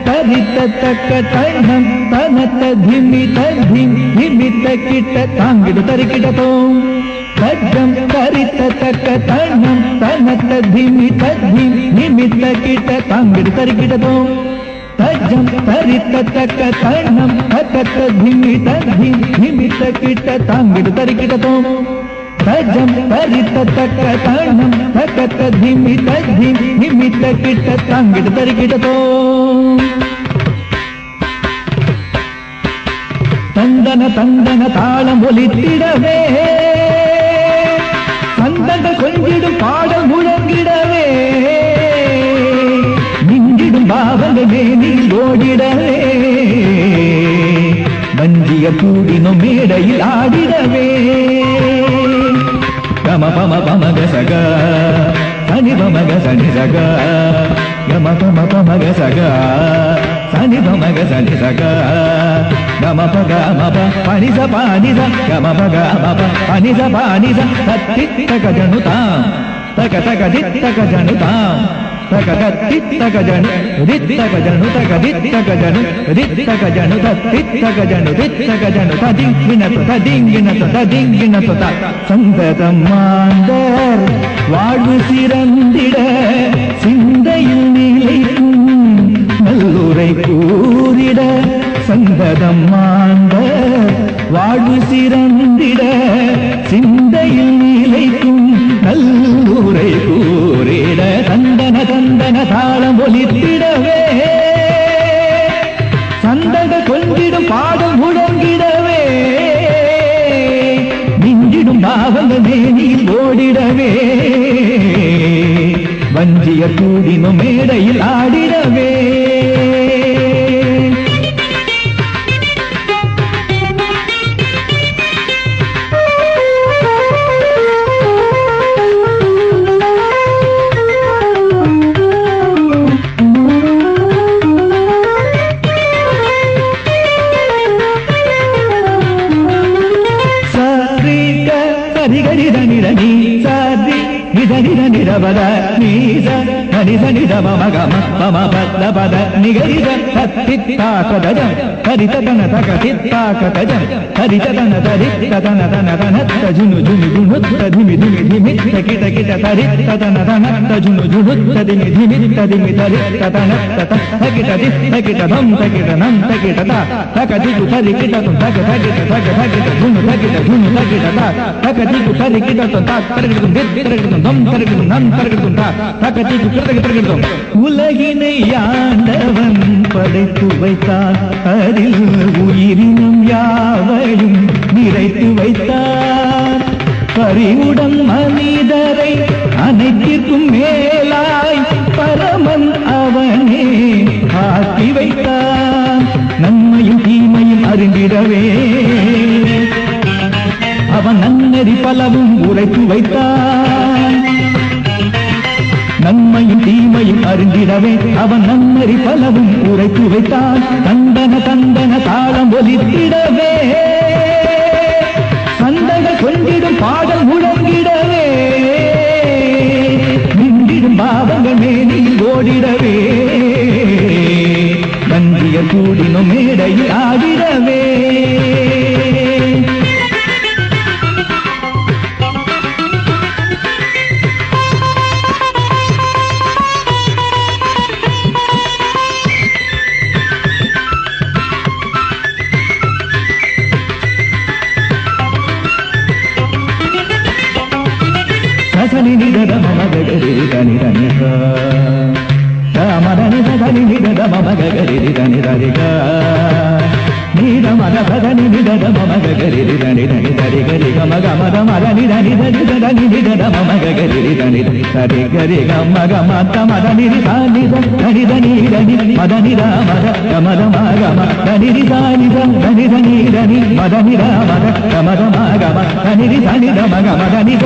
ತರಿತಕ್ಕ ತಣ್ಣಂ ತನತ ಧಿಮಿತ ಧಿಮಿತ ಕಿಟ ತಾಂಗಿಡು ತರಿಕಿಟತೋ ತಜ್ಜಂ ತರಿತಕ್ಕ ತಣ್ಣಂ ತನತ ಧಿಮಿತ ಧಿಮಿತ ಕಿಟ ತಾಂಗಿಡು ತರಿಕಿಟತೋ ತಜ್ಜಂ ತರಿತಕ್ಕ ತಣ್ಣಂ ತನತ ಧಿಮಿತ ಧಿಮಿತ ಕಿಟ ತಾಂಗಿಡು ತರಿಕಿಟತೋ ತಜ್ಜಂ ತರಿತಕ್ಕ ತಣ್ಣಂ ತನತ ಧಿಮಿತ ಧಿಮಿತ ಕಿಟ ತಾಂಗಿಡು ತರಿಕಿಟತೋ தந்தன தந்தன தாளம் ஒலித்திடவே தந்தன கொஞ்சிடும் பாடல் முழங்கிடவே நின்றிடும் பாவங்கள் மேனில் ஓடிடவே வஞ்சிய கூடினும் மேடையில் ஆடிடவே கம பம பமக சக சனி பமக சனி சக கம பம பமக சக சனி பமக சனி சக గమ పగ మప పనిజ పానిజ గమ పగ మప పనిజ పానిజ తత్తిత్తక జనుతాం తక తక దిత్తక జనుతాం తక తత్తిత్తక జను దిత్తక జను తక దిత్తక జను దిత్తక జను తత్తిత్తక జను దిత్తక జను తదింగిన త சந்ததம் மாந்தர் வாழ்வு சிறந்திட சிந்தையில் நிலைக்கும் நல்லுரை கூறிட சந்ததம் மாந்த வாழ்வு சிறந்திட சிந்தையில் நிலைக்கும் நல்லுரை கூறிட தந்தன தந்தன தாளம் ஒலித்திடவே சந்தக கொண்டிடும் பாடம் முழங்கிடவே மிஞ்சிடும் பாவங்கள் மேனில் ஓடிடவே வஞ்சிய கூடினும் மேடையில் ஆடிடவே నిరవద నీజ నిజ నిజ మమ గమ మమ పద పద నిగరిజ తత్తిత్తాకదజం హరితతన తకతిత్తాకదజం హరితతన తరిత్తతన తన తన తజును జును జును తదిమి ధిమి ధిమి తకిట కిట తరిత్తతన తన తజును జును తదిమి ధిమి తదిమి తరిత్తతన తత తకిట దిత్తకిట ధం తకిట నం తకిట త తకదికు తరికిట తం తక తకిట తక తకిట జును తకిట జును తకిట త తకదికు తరికిట తం త తరికిట దిత్తకిట ధం తరికిట நம் தரகிட்டும் தக்கத்தி குற்றத்தை உலகினை ஆண்டவன் படைத்து வைத்தான் அதில் உயிரினும் யாவையும் நிறைத்து வைத்தான் பறிவுடன் மனிதரை அனைத்திற்கும் மேலாய் பரமன் அவனே ஆக்கி வைத்தான் நன்மையும் தீமையும் அறிந்திடவே அவன் நன்னெறி பலவும் உரைத்து வைத்தான் நன்மையும் தீமையும் அறிந்திடவே அவன் நன்னறி பலவும் உரைத்து வைத்தான் தந்தன தந்தன தாளம் ஒலித்திடவே சந்தக கொண்டிடும் பாடல் முழங்கிடவே நின்றிடும் பாவங்கள் மேனில் ஓடிடவே வந்திய கூடினும் மேடையில் ஆடிடவே சனி நித மம கரி தனி தனிக மதனி சனி நித மம கரி தனி தனிக நீத மத பதனி நித மம கரி தனி தனி தரி கரி கம கமத மதனி தனி தரி தனி நித மம கரி தனி தரி கரி கம கம மதனி தனி தனி தனி தனி மதனி மத கமத மகம தனி தனி தனி தனி தனி மதனி மத கமத மகம தனி தனி மகம தனி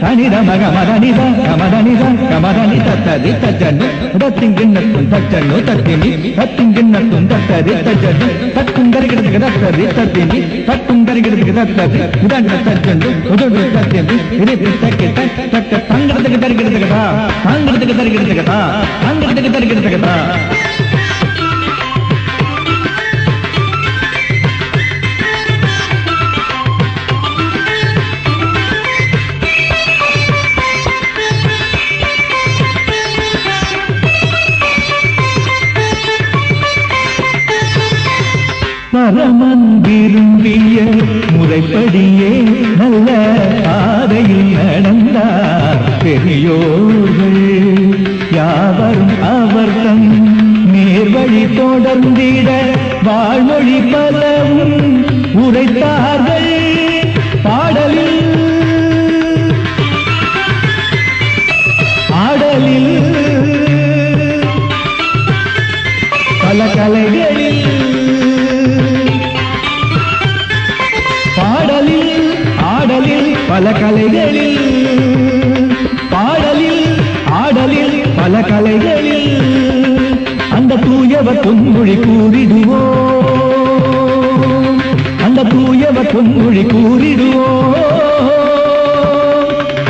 தனித மக மதனித கமதனித கமதனி தத்ததி தஜன்னு தத்திங்கிண்ணத்தும் தச்சன்னு தத்தினி தத்திங்கிண்ணத்தும் தத்ததி தஜன்னு தத்துங்கரிகிடத்துக்கு தத்ததி தத்தினி தத்துங்கரிகிடத்துக்கு தத்ததி உடன்ட தச்சண்டு உடடு தத்தினி இது தக்கிட்ட தக்க தங்கறதுக்கு தரிகிடத்துக்குதா தாங்கிறதுக்கு தரிகிடத்துக்குதா தாங்கிறதுக்கு தரிகிடத்துக்குதா பரமன் விரும்பிய முறைப்படியே நல்ல பாதையில் நடந்தார் பெரியோர்கள் யாவரும் அவர்தம் நேர்வழி தொடர்ந்திட வாழ்மொழி பலவும் உரைத்தார்கள் பாடலில் ஆடலில் பல கலைகளில் ஆடலில் பல கலைகளில் பாடலில் ஆடலில் பல கலைகளில் அந்த தூயவர் பொன்மொழி கூறிடுவோம் அந்த தூயவர் பொன்மொழி கூறிடுவோம்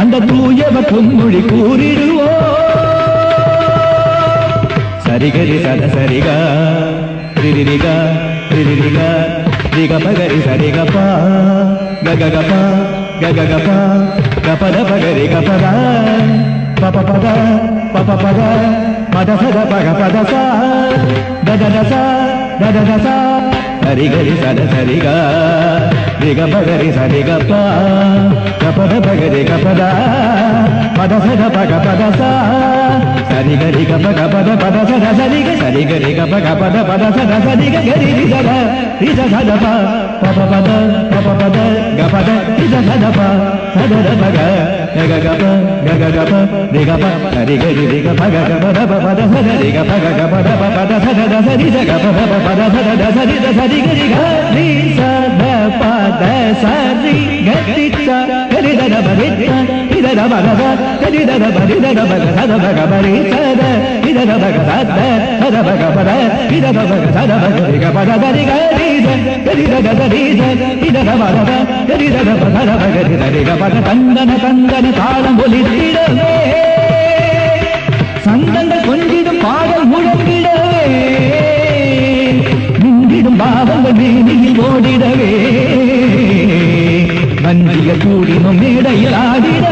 அந்த தூயவர் பொன்மொழி கூறிடுவோம் சரிகரி சத சரிகா ரிரிரிகா ரிரிரிகா ரிகபகரி சரிகபா கககபா கககபா கபத பகரி கபத பபபத பபபத மதசத பகபதச தததச தததச சரிகரி சத சரிகா ரிகபகரி சரிகபா கபத பகரி கபத மதசத பகபதச சரிகரி கபகபத பதசத சரிக சரிகரி கபகபத பதசத சரிக கரி ரிசத ரிசதப பபபத பபபத கபத ரிசதப சததபக கககப கககப ரிகப சரிகரி ரிகபக கபத பதசத ரிகபக கபத பதசத சரிக கபத பதசத சரிக சரிகரி கரி சத பத சரி கத்திச்ச கரிதத பரிச்ச இதத பகத கரிதத பரிதத பகத பகபரி சத இதத பகத சத பகபத இதத பகத பகரி கபத சரி கரித கரிதத சரித இதத பகத கரிதத பகத பகரி சரி கபத தந்தன தந்தன தாளம் ஒலித்திடவே சந்தங்கள் கொஞ்சிடும் பாடல் முழங்கிடவே நின்றிடும் பாவங்கள் மேனியில் ஓடிடவே வஞ்சிய கூடினும் மேடையில் ஆடிட